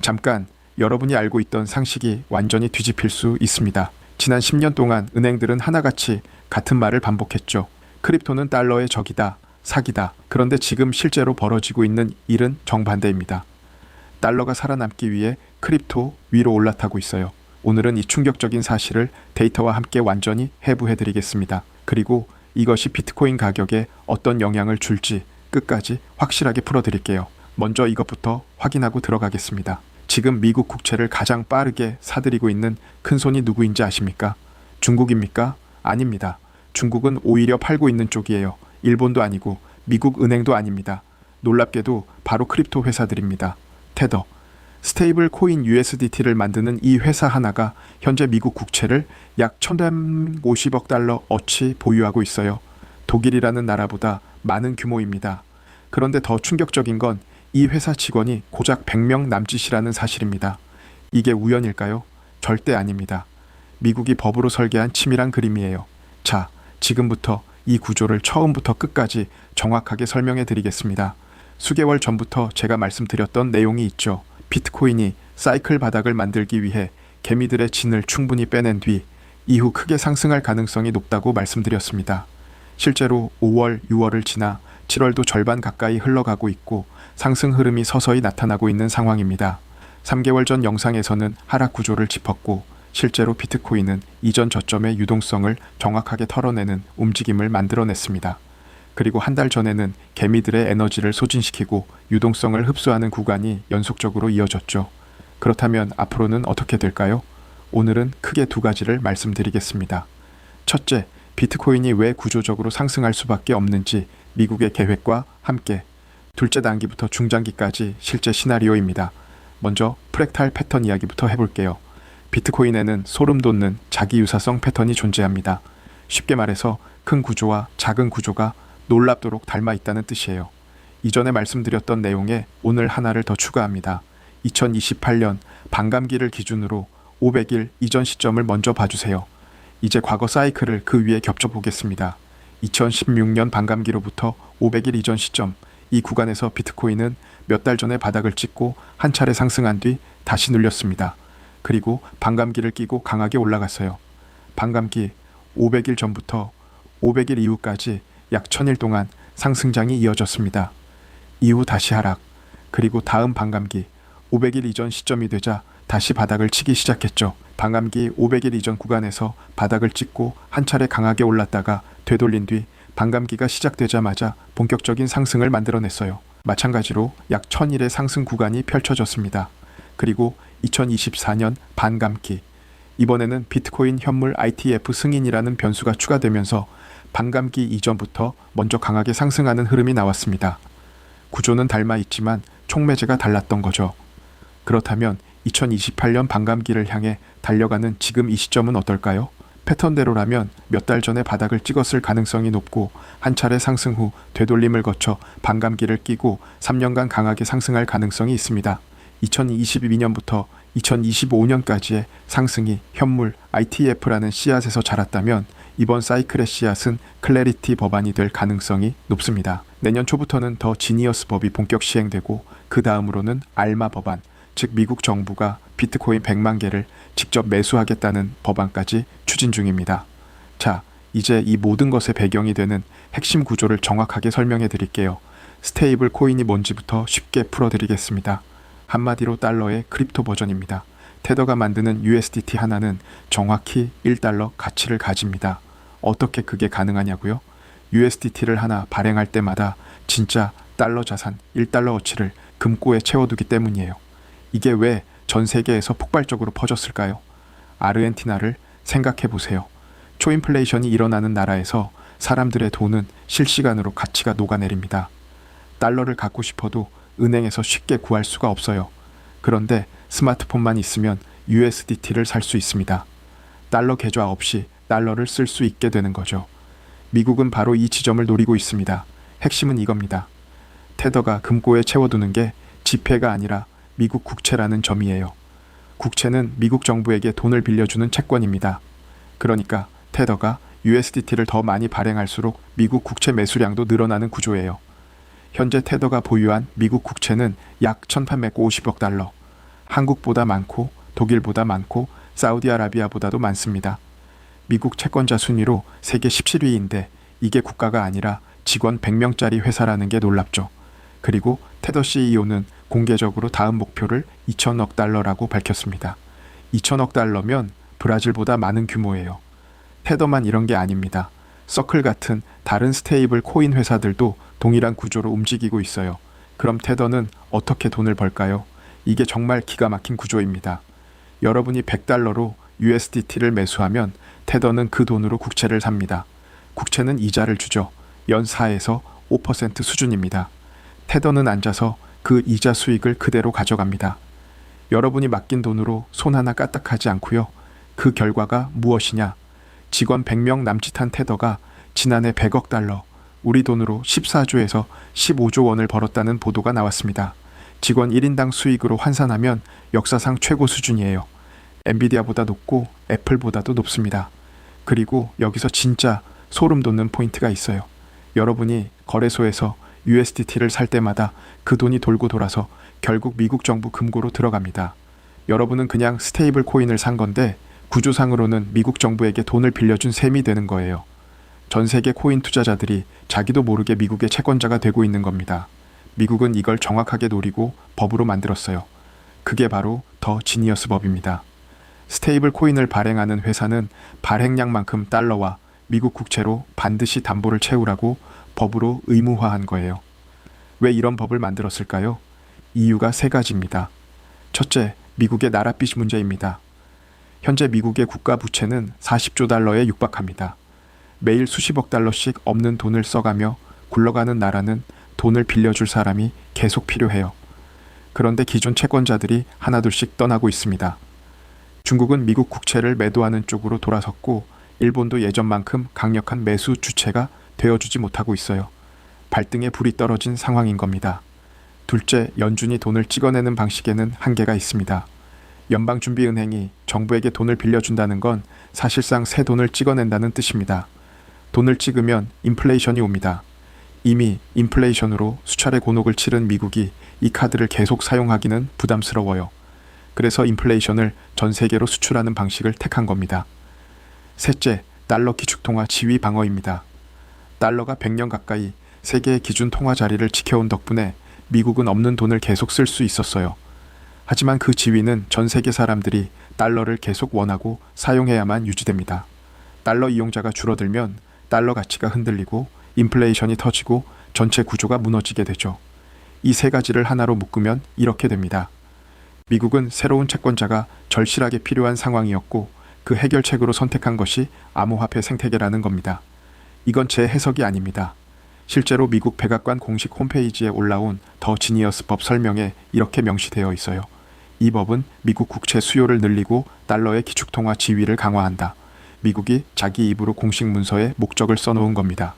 잠깐 여러분이 알고 있던 상식이 완전히 뒤집힐 수 있습니다. 지난 10년 동안 은행들은 하나같이 같은 말을 반복했죠. 크립토는 달러의 적이다, 사기다. 그런데 지금 실제로 벌어지고 있는 일은 정반대입니다. 달러가 살아남기 위해 크립토 위로 올라타고 있어요. 오늘은 이 충격적인 사실을 데이터와 함께 완전히 해부해드리겠습니다. 그리고 이것이 비트코인 가격에 어떤 영향을 줄지 끝까지 확실하게 풀어드릴게요. 먼저 이것부터 확인하고 들어가겠습니다. 지금 미국 국채를 가장 빠르게 사들이고 있는 큰손이 누구인지 아십니까? 중국입니까? 아닙니다. 중국은 오히려 팔고 있는 쪽이에요. 일본도 아니고 미국 은행도 아닙니다. 놀랍게도 바로 크립토 회사들입니다. 테더, 스테이블 코인 USDT를 만드는 이 회사 하나가 현재 미국 국채를 약 1,150억 달러 어치 보유하고 있어요. 독일이라는 나라보다 많은 규모입니다. 그런데 더 충격적인 건 이 회사 직원이 고작 100명 남짓이라는 사실입니다. 이게 우연일까요? 절대 아닙니다. 미국이 법으로 설계한 치밀한 그림이에요. 자, 지금부터 이 구조를 처음부터 끝까지 정확하게 설명해 드리겠습니다. 수개월 전부터 제가 말씀드렸던 내용이 있죠. 비트코인이 사이클 바닥을 만들기 위해 개미들의 진을 충분히 빼낸 뒤 이후 크게 상승할 가능성이 높다고 말씀드렸습니다. 실제로 5월, 6월을 지나 7월도 절반 가까이 흘러가고 있고 상승 흐름이 서서히 나타나고 있는 상황입니다. 3개월 전 영상에서는 하락 구조를 짚었고 실제로 비트코인은 이전 저점의 유동성을 정확하게 털어내는 움직임을 만들어냈습니다. 그리고 한 달 전에는 개미들의 에너지를 소진시키고 유동성을 흡수하는 구간이 연속적으로 이어졌죠. 그렇다면 앞으로는 어떻게 될까요? 오늘은 크게 두 가지를 말씀드리겠습니다. 첫째, 비트코인이 왜 구조적으로 상승할 수밖에 없는지 미국의 계획과 함께, 둘째 단기부터 중장기까지 실제 시나리오입니다. 먼저 프랙탈 패턴 이야기부터 해볼게요. 비트코인에는 소름 돋는 자기 유사성 패턴이 존재합니다. 쉽게 말해서 큰 구조와 작은 구조가 놀랍도록 닮아 있다는 뜻이에요. 이전에 말씀드렸던 내용에 오늘 하나를 더 추가합니다. 2028년 반감기를 기준으로 500일 이전 시점을 먼저 봐주세요. 이제 과거 사이클을 그 위에 겹쳐보겠습니다. 2016년 반감기로부터 500일 이전 시점, 이 구간에서 비트코인은 몇 달 전에 바닥을 찍고 한 차례 상승한 뒤 다시 눌렸습니다. 그리고 반감기를 끼고 강하게 올라갔어요. 반감기 500일 전부터 500일 이후까지 약 1000일 동안 상승장이 이어졌습니다. 이후 다시 하락, 그리고 다음 반감기 500일 이전 시점이 되자 다시 바닥을 치기 시작했죠. 반감기 500일 이전 구간에서 바닥을 찍고 한 차례 강하게 올랐다가 되돌린 뒤 반감기가 시작되자마자 본격적인 상승을 만들어냈어요. 마찬가지로 약 1000일의 상승 구간이 펼쳐졌습니다. 그리고 2024년 반감기, 이번에는 비트코인 현물 ITF 승인이라는 변수가 추가되면서 반감기 이전부터 먼저 강하게 상승하는 흐름이 나왔습니다. 구조는 닮아 있지만 촉매제가 달랐던 거죠. 그렇다면 2028년 반감기를 향해 달려가는 지금 이 시점은 어떨까요? 패턴대로라면 몇 달 전에 바닥을 찍었을 가능성이 높고 한 차례 상승 후 되돌림을 거쳐 반감기를 끼고 3년간 강하게 상승할 가능성이 있습니다. 2022년부터 2025년까지의 상승이 현물 ITF라는 씨앗에서 자랐다면 이번 사이클의 씨앗은 클래리티 법안이 될 가능성이 높습니다. 내년 초부터는 더 지니어스 법이 본격 시행되고 그 다음으로는 알마 법안, 즉 미국 정부가 비트코인 100만 개를 직접 매수하겠다는 법안까지 추진 중입니다. 자, 이제 이 모든 것의 배경이 되는 핵심 구조를 정확하게 설명해 드릴게요. 스테이블 코인이 뭔지부터 쉽게 풀어드리겠습니다. 한마디로 달러의 크립토 버전입니다. 테더가 만드는 USDT 하나는 정확히 1달러 가치를 가집니다. 어떻게 그게 가능하냐고요? USDT를 하나 발행할 때마다 진짜 달러 자산 1달러 어치를 금고에 채워두기 때문이에요. 이게 왜 전 세계에서 폭발적으로 퍼졌을까요? 아르헨티나를 생각해 보세요. 초인플레이션이 일어나는 나라에서 사람들의 돈은 실시간으로 가치가 녹아내립니다. 달러를 갖고 싶어도 은행에서 쉽게 구할 수가 없어요. 그런데 스마트폰만 있으면 USDT를 살 수 있습니다. 달러 계좌 없이 달러를 쓸 수 있게 되는 거죠. 미국은 바로 이 지점을 노리고 있습니다. 핵심은 이겁니다. 테더가 금고에 채워두는 게 지폐가 아니라 미국 국채라는 점이에요. 국채는 미국 정부에게 돈을 빌려주는 채권입니다. 그러니까 테더가 USDT를 더 많이 발행할수록 미국 국채 매수량도 늘어나는 구조예요. 현재 테더가 보유한 미국 국채는 약 1,850억 달러, 한국보다 많고 독일보다 많고 사우디아라비아보다도 많습니다. 미국 채권자 순위로 세계 17위인데 이게 국가가 아니라 직원 100명짜리 회사라는 게 놀랍죠. 그리고 테더 CEO는 공개적으로 다음 목표를 2천억 달러라고 밝혔습니다. 2천억 달러면 브라질보다 많은 규모예요. 테더만 이런 게 아닙니다. 서클 같은 다른 스테이블 코인 회사들도 동일한 구조로 움직이고 있어요. 그럼 테더는 어떻게 돈을 벌까요? 이게 정말 기가 막힌 구조입니다. 여러분이 100달러로 USDT를 매수하면 테더는 그 돈으로 국채를 삽니다. 국채는 이자를 주죠. 연 4에서 5% 수준입니다. 테더는 앉아서 그 이자 수익을 그대로 가져갑니다. 여러분이 맡긴 돈으로 손 하나 까딱하지 않고요. 그 결과가 무엇이냐? 직원 100명 남짓한 테더가 지난해 100억 달러, 우리 돈으로 14조에서 15조 원을 벌었다는 보도가 나왔습니다. 직원 1인당 수익으로 환산하면 역사상 최고 수준이에요. 엔비디아보다 높고 애플보다도 높습니다. 그리고 여기서 진짜 소름 돋는 포인트가 있어요. 여러분이 거래소에서 USDT를 살 때마다 그 돈이 돌고 돌아서 결국 미국 정부 금고로 들어갑니다. 여러분은 그냥 스테이블 코인을 산 건데 구조상으로는 미국 정부에게 돈을 빌려준 셈이 되는 거예요. 전 세계 코인 투자자들이 자기도 모르게 미국의 채권자가 되고 있는 겁니다. 미국은 이걸 정확하게 노리고 법으로 만들었어요. 그게 바로 더 지니어스 법입니다. 스테이블 코인을 발행하는 회사는 발행량만큼 달러와 미국 국채로 반드시 담보를 채우라고 법으로 의무화한 거예요. 왜 이런 법을 만들었을까요? 이유가 세 가지입니다. 첫째, 미국의 나라빚 문제입니다. 현재 미국의 국가 부채는 40조 달러에 육박합니다. 매일 수십억 달러씩 없는 돈을 써가며 굴러가는 나라는 돈을 빌려줄 사람이 계속 필요해요. 그런데 기존 채권자들이 하나둘씩 떠나고 있습니다. 중국은 미국 국채를 매도하는 쪽으로 돌아섰고 일본도 예전만큼 강력한 매수 주체가 되어주지 못하고 있어요. 발등에 불이 떨어진 상황인 겁니다. 둘째, 연준이 돈을 찍어내는 방식에는 한계가 있습니다. 연방준비은행이 정부에게 돈을 빌려준다는 건 사실상 새 돈을 찍어낸다는 뜻입니다. 돈을 찍으면 인플레이션이 옵니다. 이미 인플레이션으로 수차례 곤혹을 치른 미국이 이 카드를 계속 사용하기는 부담스러워요. 그래서 인플레이션을 전 세계로 수출하는 방식을 택한 겁니다. 셋째, 달러 기축통화 지위 방어입니다. 달러가 100년 가까이 세계의 기준 통화 자리를 지켜온 덕분에 미국은 없는 돈을 계속 쓸 수 있었어요. 하지만 그 지위는 전 세계 사람들이 달러를 계속 원하고 사용해야만 유지됩니다. 달러 이용자가 줄어들면 달러 가치가 흔들리고 인플레이션이 터지고 전체 구조가 무너지게 되죠. 이 세 가지를 하나로 묶으면 이렇게 됩니다. 미국은 새로운 채권자가 절실하게 필요한 상황이었고 그 해결책으로 선택한 것이 암호화폐 생태계라는 겁니다. 이건 제 해석이 아닙니다. 실제로 미국 백악관 공식 홈페이지에 올라온 더 지니어스 법 설명에 이렇게 명시되어 있어요. 이 법은 미국 국채 수요를 늘리고 달러의 기축통화 지위를 강화한다. 미국이 자기 입으로 공식 문서에 목적을 써놓은 겁니다.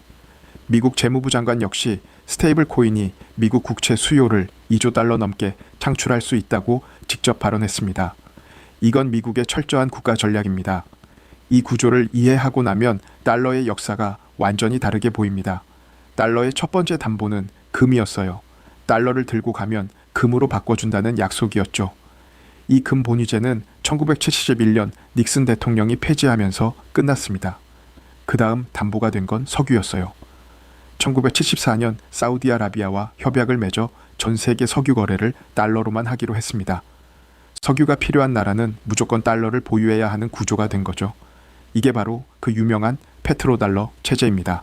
미국 재무부 장관 역시 스테이블 코인이 미국 국채 수요를 2조 달러 넘게 창출할 수 있다고 직접 발언했습니다. 이건 미국의 철저한 국가 전략입니다. 이 구조를 이해하고 나면 달러의 역사가 완전히 다르게 보입니다. 달러의 첫 번째 담보는 금이었어요. 달러를 들고 가면 금으로 바꿔준다는 약속이었죠. 이 금 본위제는 1971년 닉슨 대통령이 폐지하면서 끝났습니다. 그 다음 담보가 된 건 석유였어요. 1974년 사우디아라비아와 협약을 맺어 전 세계 석유 거래를 달러로만 하기로 했습니다. 석유가 필요한 나라는 무조건 달러를 보유해야 하는 구조가 된 거죠. 이게 바로 그 유명한 페트로달러 체제입니다.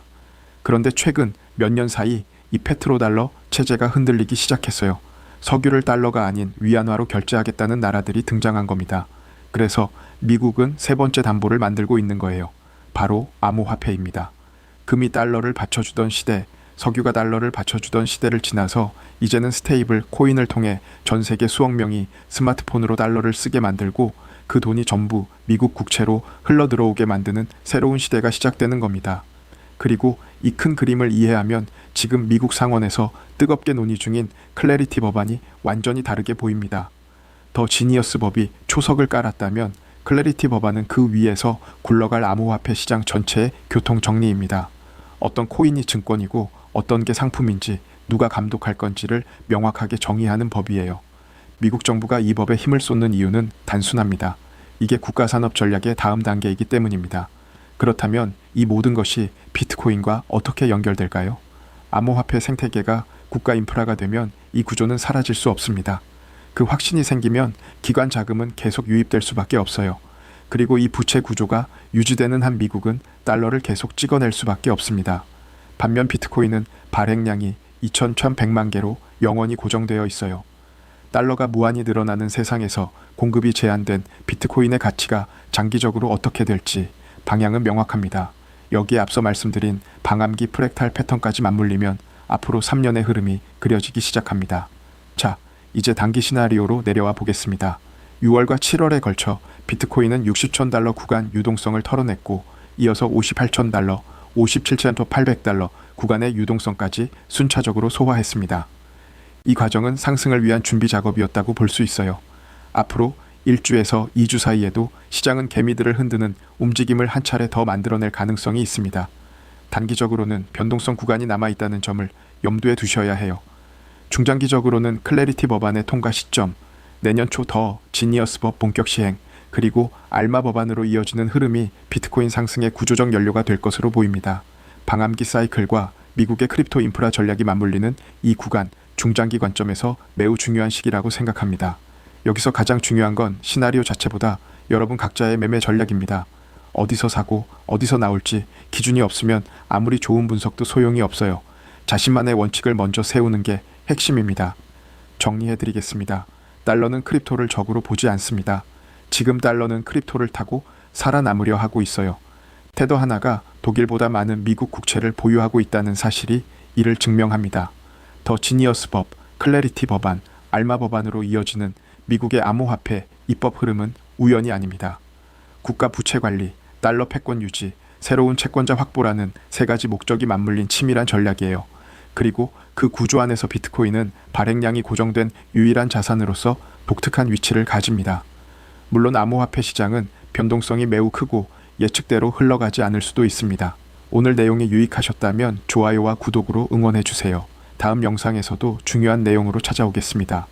그런데 최근 몇 년 사이 이 페트로달러 체제가 흔들리기 시작했어요. 석유를 달러가 아닌 위안화로 결제하겠다는 나라들이 등장한 겁니다. 그래서 미국은 세 번째 담보를 만들고 있는 거예요. 바로 암호화폐입니다. 금이 달러를 받쳐주던 시대, 석유가 달러를 받쳐주던 시대를 지나서 이제는 스테이블 코인을 통해 전 세계 수억 명이 스마트폰으로 달러를 쓰게 만들고 그 돈이 전부 미국 국채로 흘러들어오게 만드는 새로운 시대가 시작되는 겁니다. 그리고 이 큰 그림을 이해하면 지금 미국 상원에서 뜨겁게 논의 중인 클래리티 법안이 완전히 다르게 보입니다. 더 지니어스 법이 초석을 깔았다면 클래리티 법안은 그 위에서 굴러갈 암호화폐 시장 전체의 교통 정리입니다. 어떤 코인이 증권이고 어떤 게 상품인지 누가 감독할 건지를 명확하게 정의하는 법이에요. 미국 정부가 이 법에 힘을 쏟는 이유는 단순합니다. 이게 국가산업 전략의 다음 단계이기 때문입니다. 그렇다면 이 모든 것이 비트코인과 어떻게 연결될까요? 암호화폐 생태계가 국가 인프라가 되면 이 구조는 사라질 수 없습니다. 그 확신이 생기면 기관 자금은 계속 유입될 수밖에 없어요. 그리고 이 부채 구조가 유지되는 한 미국은 달러를 계속 찍어낼 수밖에 없습니다. 반면 비트코인은 발행량이 2,100만 개로 영원히 고정되어 있어요. 달러가 무한히 늘어나는 세상에서 공급이 제한된 비트코인의 가치가 장기적으로 어떻게 될지 방향은 명확합니다. 여기에 앞서 말씀드린 방암기 프랙탈 패턴까지 맞물리면 앞으로 3년의 흐름이 그려지기 시작합니다. 자, 이제 단기 시나리오로 내려와 보겠습니다. 6월과 7월에 걸쳐 비트코인은 60천 달러 구간 유동성을 털어냈고 이어서 58천 달러, 57,800달러 구간의 유동성까지 순차적으로 소화했습니다. 이 과정은 상승을 위한 준비 작업이었다고 볼 수 있어요. 앞으로 1주에서 2주 사이에도 시장은 개미들을 흔드는 움직임을 한 차례 더 만들어낼 가능성이 있습니다. 단기적으로는 변동성 구간이 남아있다는 점을 염두에 두셔야 해요. 중장기적으로는 클래리티 법안의 통과 시점, 내년 초 더 지니어스 법 본격 시행, 그리고 알마 법안으로 이어지는 흐름이 비트코인 상승의 구조적 연료가 될 것으로 보입니다. 방암기 사이클과 미국의 크립토 인프라 전략이 맞물리는 이 구간, 중장기 관점에서 매우 중요한 시기라고 생각합니다. 여기서 가장 중요한 건 시나리오 자체보다 여러분 각자의 매매 전략입니다. 어디서 사고 어디서 나올지 기준이 없으면 아무리 좋은 분석도 소용이 없어요. 자신만의 원칙을 먼저 세우는 게 핵심입니다. 정리해드리겠습니다. 달러는 크립토를 적으로 보지 않습니다. 지금 달러는 크립토를 타고 살아남으려 하고 있어요. 테더 하나가 독일보다 많은 미국 국채를 보유하고 있다는 사실이 이를 증명합니다. 더 지니어스 법, 클래리티 법안, 알마 법안으로 이어지는 미국의 암호화폐 입법 흐름은 우연이 아닙니다. 국가 부채 관리, 달러 패권 유지, 새로운 채권자 확보라는 세 가지 목적이 맞물린 치밀한 전략이에요. 그리고 그 구조 안에서 비트코인은 발행량이 고정된 유일한 자산으로서 독특한 위치를 가집니다. 물론 암호화폐 시장은 변동성이 매우 크고 예측대로 흘러가지 않을 수도 있습니다. 오늘 내용이 유익하셨다면 좋아요와 구독으로 응원해주세요. 다음 영상에서도 중요한 내용으로 찾아오겠습니다.